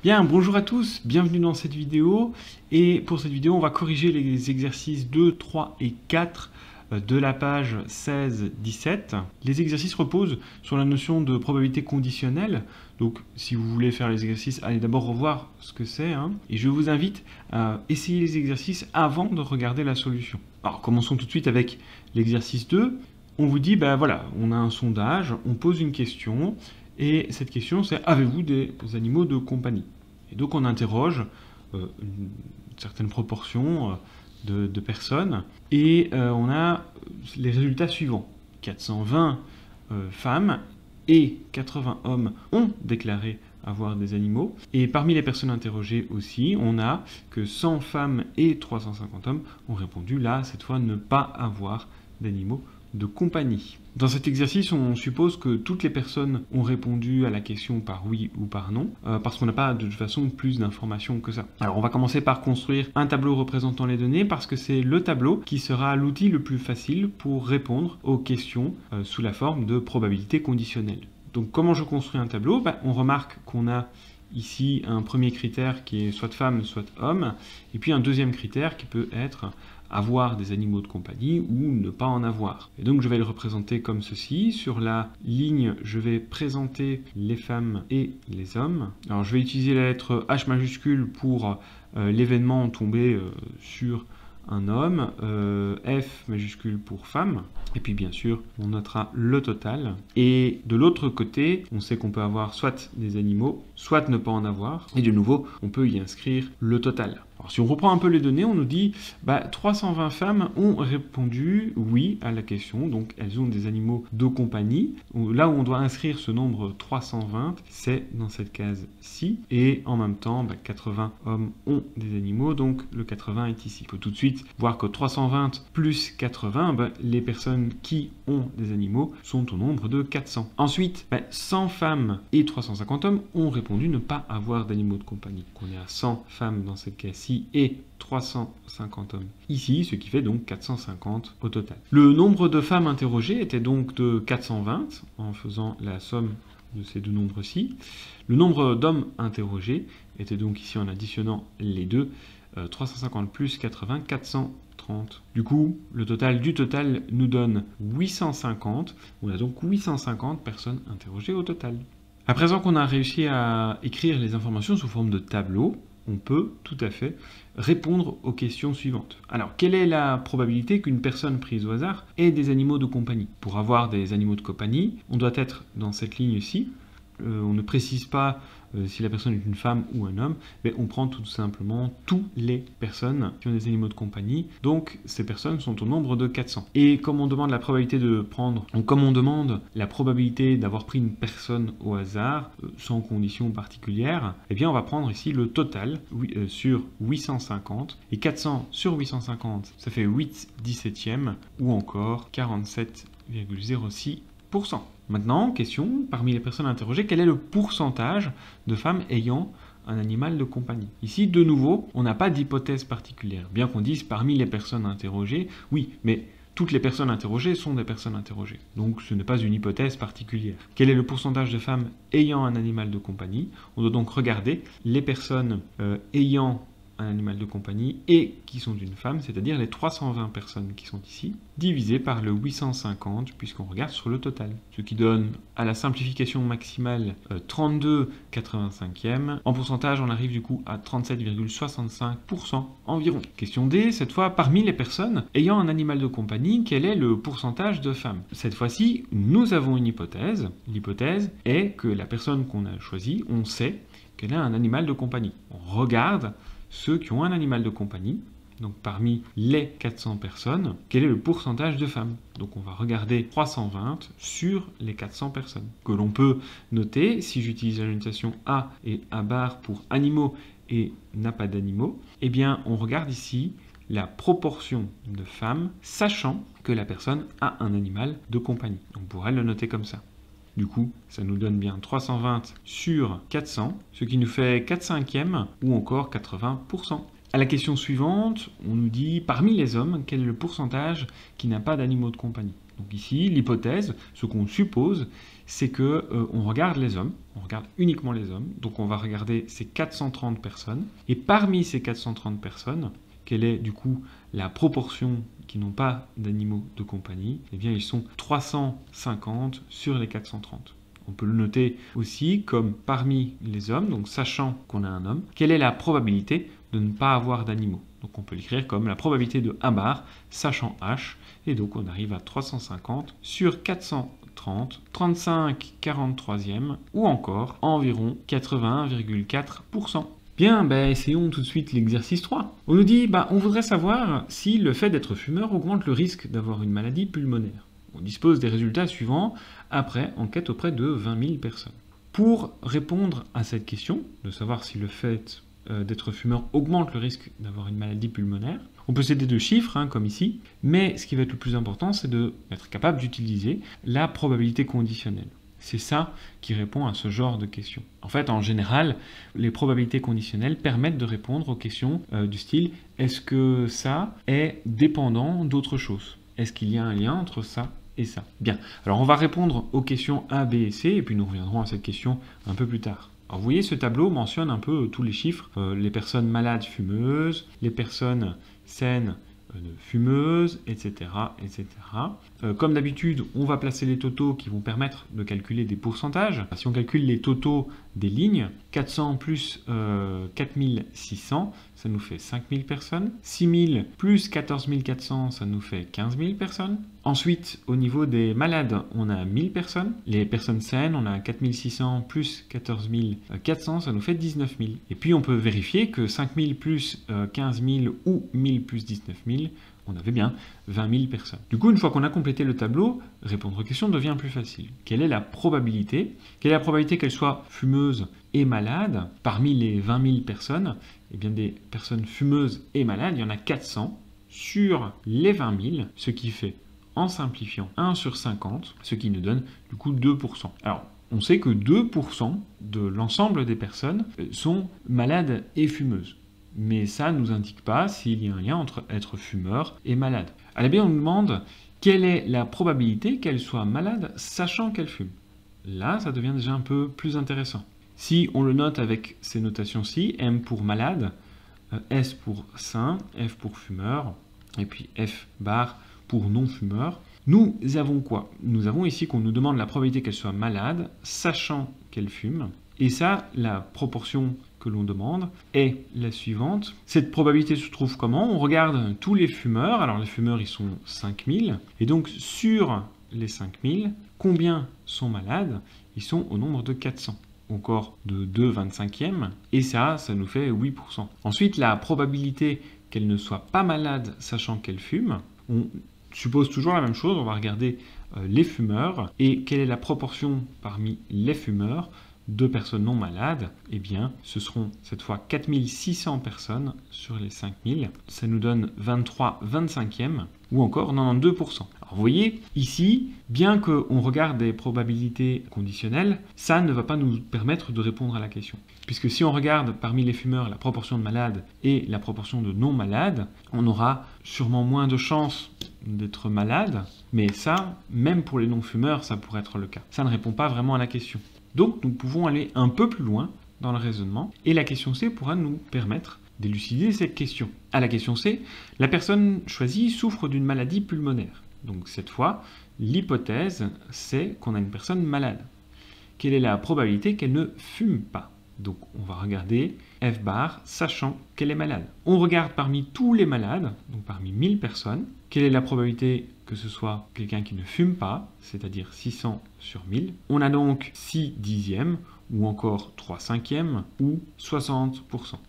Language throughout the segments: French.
Bien, bonjour à tous, bienvenue dans cette vidéo. Et pour cette vidéo, on va corriger les exercices 2, 3 et 4 de la page 16-17. Les exercices reposent sur la notion de probabilité conditionnelle. Donc, si vous voulez faire les exercices, allez d'abord revoir ce que c'est. Et je vous invite à essayer les exercices avant de regarder la solution. Alors, commençons tout de suite avec l'exercice 2. On vous dit, voilà, on a un sondage, on pose une question. Et cette question, c'est « Avez-vous des animaux de compagnie ?» Et donc, on interroge une certaine proportion de personnes. Et on a les résultats suivants. 420 femmes et 80 hommes ont déclaré avoir des animaux. Et parmi les personnes interrogées aussi, on a que 100 femmes et 350 hommes ont répondu, là, cette fois, ne pas avoir d'animaux de compagnie. Dans cet exercice, on suppose que toutes les personnes ont répondu à la question par oui ou par non, parce qu'on n'a pas de toute façon plus d'informations que ça. Alors on va commencer par construire un tableau représentant les données, parce que c'est le tableau qui sera l'outil le plus facile pour répondre aux questions sous la forme de probabilité conditionnelle. Donc comment je construis un tableau? On remarque qu'on a ici un premier critère qui est soit femme, soit homme, et puis un deuxième critère qui peut être avoir des animaux de compagnie ou ne pas en avoir. Et donc je vais le représenter comme ceci. Sur la ligne, je vais présenter les femmes et les hommes. Alors je vais utiliser la lettre H majuscule pour l'événement tombé sur un homme, F majuscule pour femme, et puis bien sûr on notera le total. Et de l'autre côté, on sait qu'on peut avoir soit des animaux, soit ne pas en avoir, et de nouveau on peut y inscrire le total. Alors, si on reprend un peu les données, on nous dit 320 femmes ont répondu oui à la question, donc elles ont des animaux de compagnie. Là où on doit inscrire ce nombre 320, c'est dans cette case-ci, et en même temps 80 hommes ont des animaux, donc le 80 est ici. On peut tout de suite voir que 320 plus 80, les personnes qui ont des animaux sont au nombre de 400. Ensuite, 100 femmes et 350 hommes ont répondu ne pas avoir d'animaux de compagnie. Donc on est à 100 femmes dans cette case-ci et 350 hommes ici, ce qui fait donc 450 au total. Le nombre de femmes interrogées était donc de 420 en faisant la somme de ces deux nombres-ci. Le nombre d'hommes interrogés était donc ici en additionnant les deux, 350 plus 80, 430. Du coup, le total du total nous donne 850. On a donc 850 personnes interrogées au total. À présent qu'on a réussi à écrire les informations sous forme de tableau, on peut tout à fait répondre aux questions suivantes. Alors, quelle est la probabilité qu'une personne prise au hasard ait des animaux de compagnie? Pour avoir des animaux de compagnie, on doit être dans cette ligne-ci. On ne précise pas si la personne est une femme ou un homme, mais on prend tout simplement toutes les personnes qui ont des animaux de compagnie. Donc ces personnes sont au nombre de 400. Et comme on demande la probabilité de prendre, donc comme on demande la probabilité d'avoir pris une personne au hasard, sans condition particulière, eh bien on va prendre ici le total sur 850. Et 400 sur 850, ça fait 8 17e ou encore 47,06%. Maintenant, question, parmi les personnes interrogées, quel est le pourcentage de femmes ayant un animal de compagnie? Ici, de nouveau, on n'a pas d'hypothèse particulière. Bien qu'on dise parmi les personnes interrogées, oui, mais toutes les personnes interrogées sont des personnes interrogées. Donc ce n'est pas une hypothèse particulière. Quel est le pourcentage de femmes ayant un animal de compagnie? On doit donc regarder les personnes ayant un animal de compagnie et qui sont une femme, c'est-à-dire les 320 personnes qui sont ici, divisé par le 850 puisqu'on regarde sur le total. Ce qui donne à la simplification maximale 32,85e. En pourcentage, on arrive du coup à 37,65% environ. Question D, cette fois, parmi les personnes ayant un animal de compagnie, quel est le pourcentage de femmes? Cette fois-ci, nous avons une hypothèse. L'hypothèse est que la personne qu'on a choisie, on sait qu'elle a un animal de compagnie. On regarde ceux qui ont un animal de compagnie, donc parmi les 400 personnes, quel est le pourcentage de femmes? Donc on va regarder 320 sur les 400 personnes, que l'on peut noter si j'utilise la notation A et A bar pour animaux et n'a pas d'animaux. Eh bien on regarde ici la proportion de femmes, sachant que la personne a un animal de compagnie. On pourrait le noter comme ça. Du coup, ça nous donne bien 320 sur 400, ce qui nous fait 4/5 ou encore 80%. À la question suivante, on nous dit, parmi les hommes, quel est le pourcentage qui n'a pas d'animaux de compagnie? Donc ici, l'hypothèse, ce qu'on suppose, c'est que on regarde les hommes, on regarde uniquement les hommes, donc on va regarder ces 430 personnes, et parmi ces 430 personnes, quelle est du coup la proportion qui n'ont pas d'animaux de compagnie? Eh bien, ils sont 350 sur les 430. On peut le noter aussi comme parmi les hommes, donc sachant qu'on a un homme, quelle est la probabilité de ne pas avoir d'animaux? Donc on peut l'écrire comme la probabilité de 1 bar, sachant H, et donc on arrive à 350 sur 430, 35 43e, ou encore environ 81,4%. Bien, essayons tout de suite l'exercice 3. On nous dit, on voudrait savoir si le fait d'être fumeur augmente le risque d'avoir une maladie pulmonaire. On dispose des résultats suivants après enquête auprès de 20 000 personnes. Pour répondre à cette question, de savoir si le fait d'être fumeur augmente le risque d'avoir une maladie pulmonaire, on peut s'aider de chiffres, comme ici, mais ce qui va être le plus important, c'est d'être capable d'utiliser la probabilité conditionnelle. C'est ça qui répond à ce genre de questions. En fait, en général, les probabilités conditionnelles permettent de répondre aux questions du style « est-ce que ça est dépendant d'autre chose ? Est-ce qu'il y a un lien entre ça et ça ?» Bien, alors on va répondre aux questions A, B et C, et puis nous reviendrons à cette question un peu plus tard. Alors vous voyez, ce tableau mentionne un peu tous les chiffres, les personnes malades fumeuses, les personnes saines fumeuses, etc. etc. Comme d'habitude, on va placer les totaux qui vont permettre de calculer des pourcentages. Si on calcule les totaux des lignes, 400 plus 4600, ça nous fait 5000 personnes. 6000 plus 14400, ça nous fait 15 000 personnes. Ensuite, au niveau des malades, on a 1000 personnes. Les personnes saines, on a 4600 plus 14 400, ça nous fait 19 000. Et puis, on peut vérifier que 5000 plus 15 000 ou 1000 plus 19 000, on avait bien 20 000 personnes. Du coup, une fois qu'on a complété le tableau, répondre aux questions devient plus facile. Quelle est la probabilité? Quelle est la probabilité qu'elle soit fumeuse et malade? Parmi les 20 000 personnes, eh bien des personnes fumeuses et malades, il y en a 400 sur les 20 000, ce qui fait, en simplifiant, 1 sur 50, ce qui nous donne du coup 2%. Alors, on sait que 2% de l'ensemble des personnes sont malades et fumeuses. Mais ça ne nous indique pas s'il y a un lien entre être fumeur et malade. À la B, on nous demande quelle est la probabilité qu'elle soit malade sachant qu'elle fume. Là, ça devient déjà un peu plus intéressant. Si on le note avec ces notations-ci, M pour malade, S pour sain, F pour fumeur, et puis F bar pour non-fumeur, nous avons quoi? Nous avons ici qu'on nous demande la probabilité qu'elle soit malade sachant qu'elle fume. Et ça, la proportion que l'on demande est la suivante. Cette probabilité se trouve comment? On regarde tous les fumeurs. Alors les fumeurs, ils sont 5000. Et donc sur les 5000, combien sont malades? Ils sont au nombre de 400. Encore de 2/25e. Et ça nous fait 8%. Ensuite, la probabilité qu'elle ne soit pas malade sachant qu'elle fume, on suppose toujours la même chose. On va regarder les fumeurs. Et quelle est la proportion parmi les fumeurs de personnes non malades? Eh bien, ce seront cette fois 4600 personnes sur les 5000. Ça nous donne 23/25e ou encore 92%. Alors vous voyez, ici, bien qu'on regarde des probabilités conditionnelles, ça ne va pas nous permettre de répondre à la question. Puisque si on regarde parmi les fumeurs la proportion de malades et la proportion de non malades, on aura sûrement moins de chances d'être malade, mais ça, même pour les non-fumeurs, ça pourrait être le cas. Ça ne répond pas vraiment à la question. Donc, nous pouvons aller un peu plus loin dans le raisonnement, et la question C pourra nous permettre d'élucider cette question. À la question C, la personne choisie souffre d'une maladie pulmonaire. Donc, cette fois, l'hypothèse, c'est qu'on a une personne malade. Quelle est la probabilité qu'elle ne fume pas? Donc, on va regarder F bar, sachant qu'elle est malade. On regarde parmi tous les malades, donc parmi 1000 personnes, quelle est la probabilité que ce soit quelqu'un qui ne fume pas, c'est-à-dire 600 sur 1000. On a donc 6 dixièmes, ou encore 3 cinquièmes, ou 60%.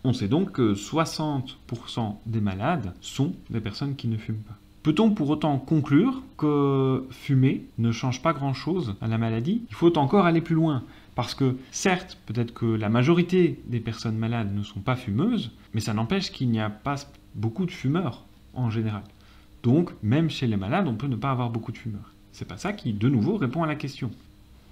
On sait donc que 60% des malades sont des personnes qui ne fument pas. Peut-on pour autant conclure que fumer ne change pas grand-chose à la maladie? Il faut encore aller plus loin. Parce que, certes, peut-être que la majorité des personnes malades ne sont pas fumeuses, mais ça n'empêche qu'il n'y a pas beaucoup de fumeurs en général. Donc, même chez les malades, on peut ne pas avoir beaucoup de fumeurs. C'est pas ça qui, de nouveau, répond à la question.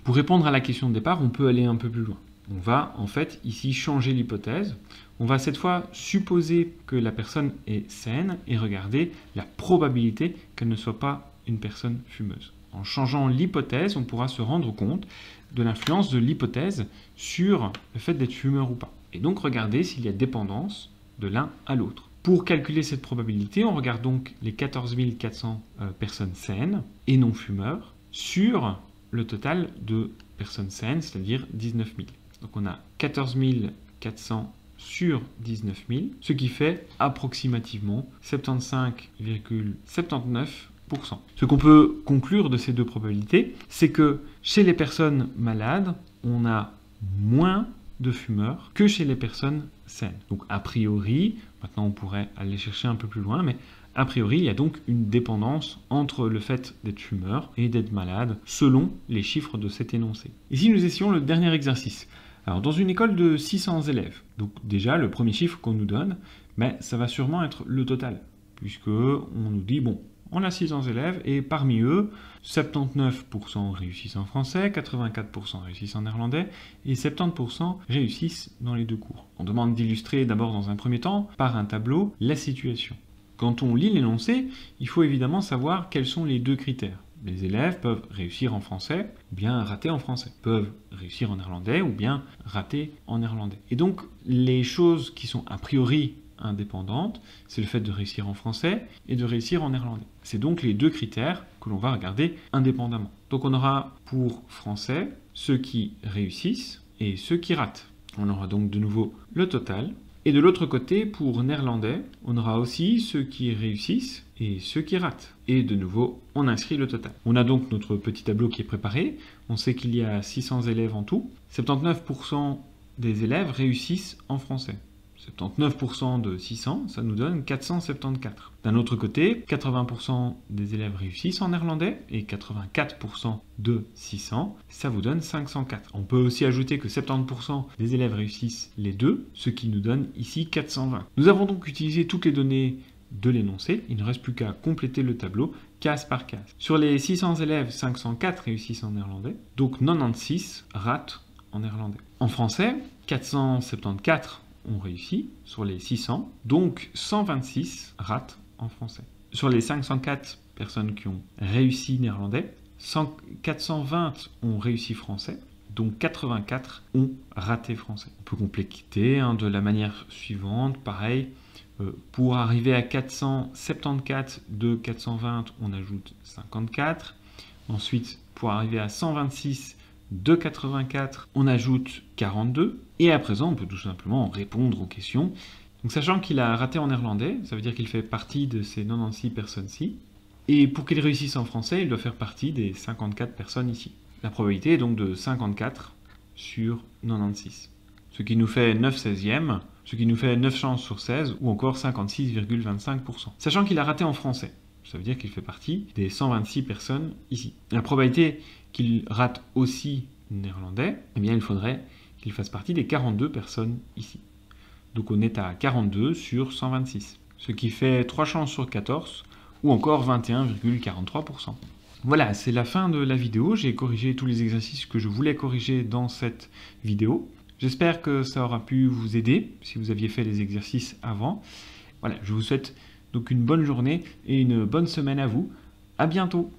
Pour répondre à la question de départ, on peut aller un peu plus loin. On va, en fait, ici changer l'hypothèse. On va cette fois supposer que la personne est saine et regarder la probabilité qu'elle ne soit pas une personne fumeuse. En changeant l'hypothèse, on pourra se rendre compte de l'influence de l'hypothèse sur le fait d'être fumeur ou pas. Et donc regarder s'il y a dépendance de l'un à l'autre. Pour calculer cette probabilité, on regarde donc les 14 400 personnes saines et non fumeurs sur le total de personnes saines, c'est-à-dire 19 000. Donc on a 14 400 sur 19 000, ce qui fait approximativement 75,79%. Ce qu'on peut conclure de ces deux probabilités, c'est que chez les personnes malades, on a moins de fumeurs que chez les personnes saines. Donc a priori, maintenant on pourrait aller chercher un peu plus loin, mais a priori il y a donc une dépendance entre le fait d'être fumeur et d'être malade, selon les chiffres de cet énoncé. Ici nous essayons le dernier exercice. Alors dans une école de 600 élèves, donc déjà le premier chiffre qu'on nous donne, mais ça va sûrement être le total, puisque on nous dit, bon, on a 600 élèves et parmi eux, 79% réussissent en français, 84% réussissent en néerlandais et 70% réussissent dans les deux cours. On demande d'illustrer d'abord dans un premier temps, par un tableau, la situation. Quand on lit l'énoncé, il faut évidemment savoir quels sont les deux critères. Les élèves peuvent réussir en français ou bien rater en français, peuvent réussir en néerlandais ou bien rater en néerlandais. Et donc les choses qui sont a priori indépendante, c'est le fait de réussir en français et de réussir en néerlandais. C'est donc les deux critères que l'on va regarder indépendamment. Donc on aura pour français ceux qui réussissent et ceux qui ratent. On aura donc de nouveau le total. Et de l'autre côté, pour néerlandais, on aura aussi ceux qui réussissent et ceux qui ratent. Et de nouveau, on inscrit le total. On a donc notre petit tableau qui est préparé. On sait qu'il y a 600 élèves en tout. 79% des élèves réussissent en français. 79% de 600, ça nous donne 474. D'un autre côté, 80% des élèves réussissent en néerlandais et 84% de 600, ça vous donne 504. On peut aussi ajouter que 70% des élèves réussissent les deux, ce qui nous donne ici 420. Nous avons donc utilisé toutes les données de l'énoncé, il ne reste plus qu'à compléter le tableau case par case. Sur les 600 élèves, 504 réussissent en néerlandais, donc 96 ratent en néerlandais. En français, 474 ont réussi sur les 600, donc 126 ratent en français. Sur les 504 personnes qui ont réussi néerlandais, 420 ont réussi français, donc 84 ont raté français. On peut compléter de la manière suivante, pareil, pour arriver à 474 de 420, on ajoute 54. Ensuite, pour arriver à 126 de 84, on ajoute 42. Et à présent, on peut tout simplement répondre aux questions. Donc, sachant qu'il a raté en néerlandais, ça veut dire qu'il fait partie de ces 96 personnes-ci. Et pour qu'il réussisse en français, il doit faire partie des 54 personnes ici. La probabilité est donc de 54 sur 96. Ce qui nous fait 9/16e, ce qui nous fait 9 chances sur 16, ou encore 56,25%. Sachant qu'il a raté en français, ça veut dire qu'il fait partie des 126 personnes ici. La probabilité qu'il rate aussi néerlandais, eh bien il faudrait qu'il fasse partie des 42 personnes ici. Donc on est à 42 sur 126, ce qui fait 3 chances sur 14, ou encore 21,43%. Voilà, c'est la fin de la vidéo. J'ai corrigé tous les exercices que je voulais corriger dans cette vidéo. J'espère que ça aura pu vous aider si vous aviez fait les exercices avant. Voilà, je vous souhaite donc une bonne journée et une bonne semaine à vous. À bientôt!